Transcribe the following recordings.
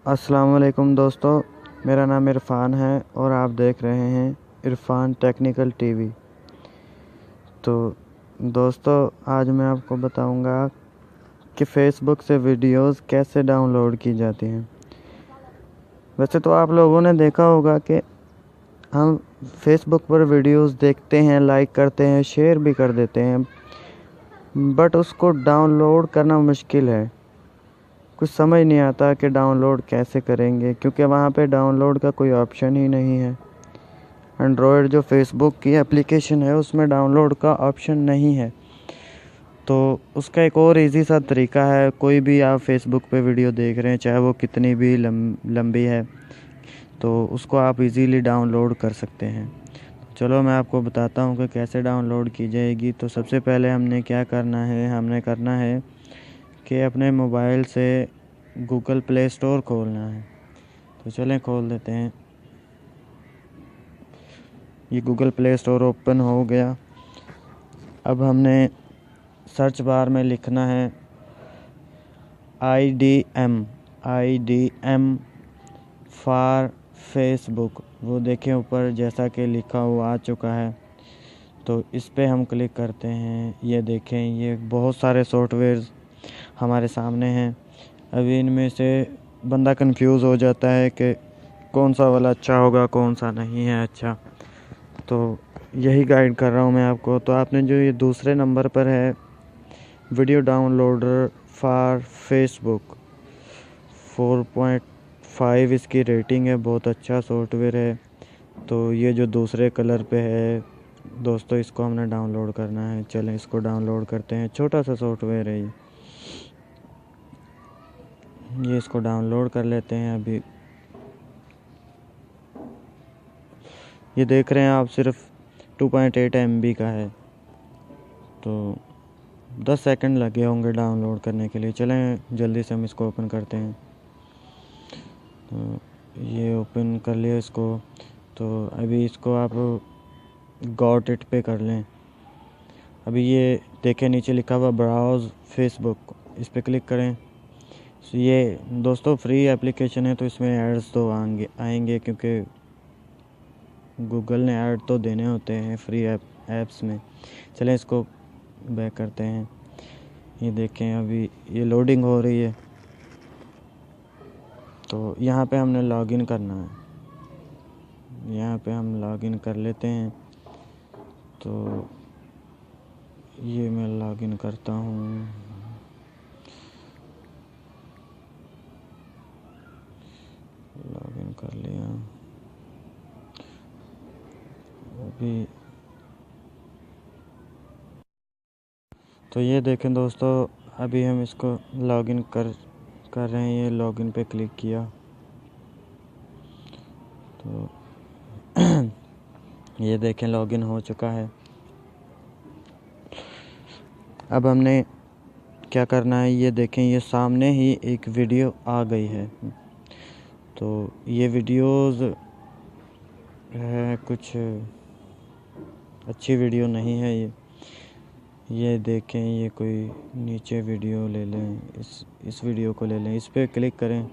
अस्सलाम वालेकुम दोस्तों, मेरा नाम इरफ़ान है और आप देख रहे हैं इरफ़ान टेक्निकल टीवी। तो दोस्तों, आज मैं आपको बताऊंगा कि फ़ेसबुक से वीडियोस कैसे डाउनलोड की जाती हैं। वैसे तो आप लोगों ने देखा होगा कि हम फ़ेसबुक पर वीडियोस देखते हैं, लाइक करते हैं, शेयर भी कर देते हैं, बट उसको डाउनलोड करना मुश्किल है। कुछ समझ नहीं आता कि डाउनलोड कैसे करेंगे, क्योंकि वहाँ पे डाउनलोड का कोई ऑप्शन ही नहीं है। एंड्रॉयड जो फेसबुक की एप्लीकेशन है उसमें डाउनलोड का ऑप्शन नहीं है। तो उसका एक और इजी सा तरीका है। कोई भी आप फेसबुक पे वीडियो देख रहे हैं, चाहे वो कितनी भी लंबी है, तो उसको आप इजीली डाउनलोड कर सकते हैं। चलो मैं आपको बताता हूँ कि कैसे डाउनलोड की जाएगी। तो सबसे पहले हमने क्या करना है, हमने करना है कि अपने मोबाइल से गूगल प्ले स्टोर खोलना है। तो चलें खोल देते हैं। ये गूगल प्ले स्टोर ओपन हो गया। अब हमने सर्च बार में लिखना है IDM फॉर फेसबुक। वो देखें ऊपर जैसा कि लिखा हुआ आ चुका है, तो इस पे हम क्लिक करते हैं। ये देखें, ये बहुत सारे सॉफ्टवेयर हमारे सामने हैं। अभी इनमें से बंदा कंफ्यूज हो जाता है कि कौन सा वाला अच्छा होगा, कौन सा नहीं है अच्छा। तो यही गाइड कर रहा हूँ मैं आपको। तो आपने जो ये दूसरे नंबर पर है वीडियो डाउनलोडर फॉर फेसबुक, 4.5 इसकी रेटिंग है, बहुत अच्छा सॉफ्टवेयर है। तो ये जो दूसरे कलर पे है दोस्तों, इसको हमने डाउनलोड करना है। चलें इसको डाउनलोड करते हैं। छोटा सा सॉफ्टवेयर है ये इसको डाउनलोड कर लेते हैं। अभी ये देख रहे हैं आप, सिर्फ 2.8 MB का है। तो 10 सेकंड लगे होंगे डाउनलोड करने के लिए। चलें जल्दी से हम इसको ओपन करते हैं। तो ये ओपन कर लिया इसको। तो अभी इसको आप गॉट इट पे कर लें। अभी ये देखें नीचे लिखा हुआ ब्राउज़ फेसबुक, इस पे क्लिक करें। तो ये दोस्तों फ्री एप्लीकेशन है, तो इसमें एड्स तो आएंगे क्योंकि गूगल ने ऐड तो देने होते हैं फ्री ऐप्स में। चलें इसको बैक करते हैं। ये देखें अभी ये लोडिंग हो रही है। तो यहाँ पे हमने लॉगिन करना है। यहाँ पे हम लॉगिन कर लेते हैं। तो ये मैं लॉगिन करता हूँ। लॉगिन कर लिया। अभी तो ये देखें दोस्तों, अभी हम इसको लॉगिन कर रहे हैं। ये लॉगिन पे क्लिक किया तो ये देखें लॉगिन हो चुका है। अब हमने क्या करना है, ये देखें ये सामने ही एक वीडियो आ गई है। तो ये वीडियोस है, कुछ अच्छी वीडियो नहीं है ये देखें, ये कोई नीचे वीडियो ले लें, इस वीडियो को ले लें। इस पर क्लिक करें।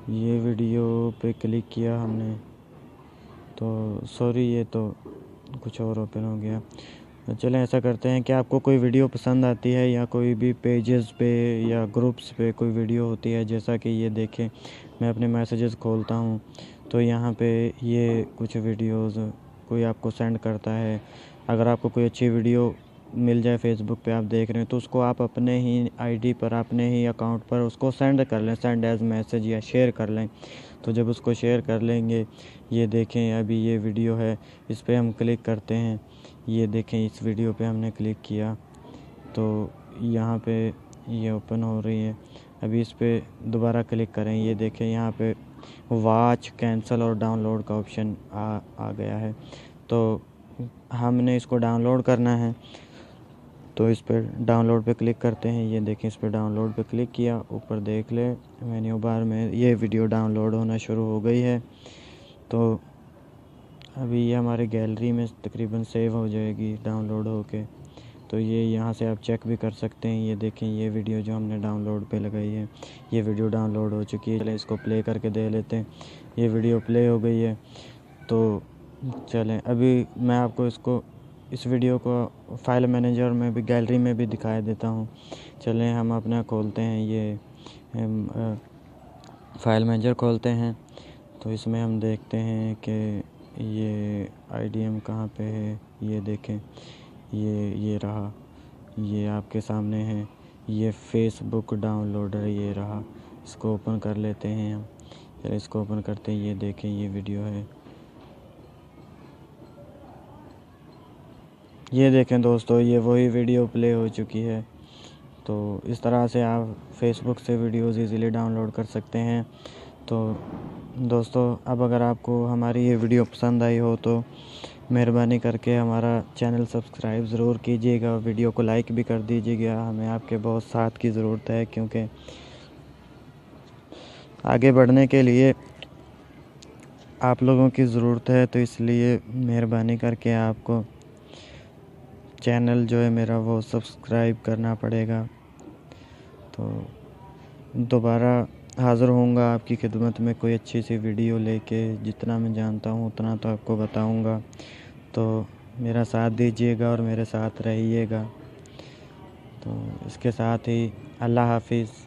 ये वीडियो पे क्लिक किया हमने, तो सॉरी ये तो कुछ और ओपन हो गया। तो चलें ऐसा करते हैं कि आपको कोई वीडियो पसंद आती है या कोई भी पेजेस पे या ग्रुप्स पे कोई वीडियो होती है, जैसा कि ये देखें मैं अपने मैसेजेस खोलता हूँ, तो यहाँ पे ये कुछ वीडियोस कोई आपको सेंड करता है। अगर आपको कोई अच्छी वीडियो मिल जाए फेसबुक पे आप देख रहे हैं, तो उसको आप अपने ही आईडी पर, अपने ही अकाउंट पर उसको सेंड कर लें, सेंड एज मैसेज या शेयर कर लें। तो जब उसको शेयर कर लेंगे, ये देखें अभी ये वीडियो है, इस पर हम क्लिक करते हैं। ये देखें इस वीडियो पे हमने क्लिक किया तो यहाँ पे ये ओपन हो रही है। अभी इस पर दोबारा क्लिक करें। ये देखें यहाँ पे वॉच, कैंसिल और डाउनलोड का ऑप्शन आ गया है। तो हमने इसको डाउनलोड करना है, तो इस पर डाउनलोड पे क्लिक करते हैं। ये देखें इस पर डाउनलोड पे क्लिक किया, ऊपर देख ले मेन्यू बार में ये वीडियो डाउनलोड होना शुरू हो गई है। तो अभी ये हमारे गैलरी में तकरीबन सेव हो जाएगी डाउनलोड होके। तो ये यहाँ से आप चेक भी कर सकते हैं। ये देखें, ये वीडियो जो हमने डाउनलोड पे लगाई है, ये वीडियो डाउनलोड हो चुकी है। चलें इसको प्ले करके दे लेते हैं। ये वीडियो प्ले हो गई है। तो चलें अभी मैं आपको इस वीडियो को फाइल मैनेजर में भी, गैलरी में भी दिखा देता हूँ। चलें हम अपना खोलते हैं, ये फाइल मैनेजर खोलते हैं। तो इसमें हम देखते हैं कि ये IDM कहाँ पे है। ये देखें, ये रहा, ये आपके सामने है। ये फेसबुक डाउनलोडर ये रहा। इसको ओपन कर लेते हैं हम। चलिए इसको ओपन करते हैं। ये देखें, ये वीडियो है। ये देखें दोस्तों, ये वही वीडियो प्ले हो चुकी है। तो इस तरह से आप फेसबुक से वीडियोज़ इजीली डाउनलोड कर सकते हैं। तो दोस्तों, अब अगर आपको हमारी ये वीडियो पसंद आई हो तो मेहरबानी करके हमारा चैनल सब्सक्राइब ज़रूर कीजिएगा। वीडियो को लाइक भी कर दीजिएगा। हमें आपके बहुत साथ की ज़रूरत है, क्योंकि आगे बढ़ने के लिए आप लोगों की ज़रूरत है। तो इसलिए मेहरबानी करके आपको चैनल जो है मेरा वो सब्सक्राइब करना पड़ेगा। तो दोबारा हाज़िर होऊंगा आपकी खिदमत में कोई अच्छी सी वीडियो लेके। जितना मैं जानता हूँ उतना तो आपको बताऊंगा। तो मेरा साथ दीजिएगा और मेरे साथ रहिएगा। तो इसके साथ ही अल्लाह हाफिज़।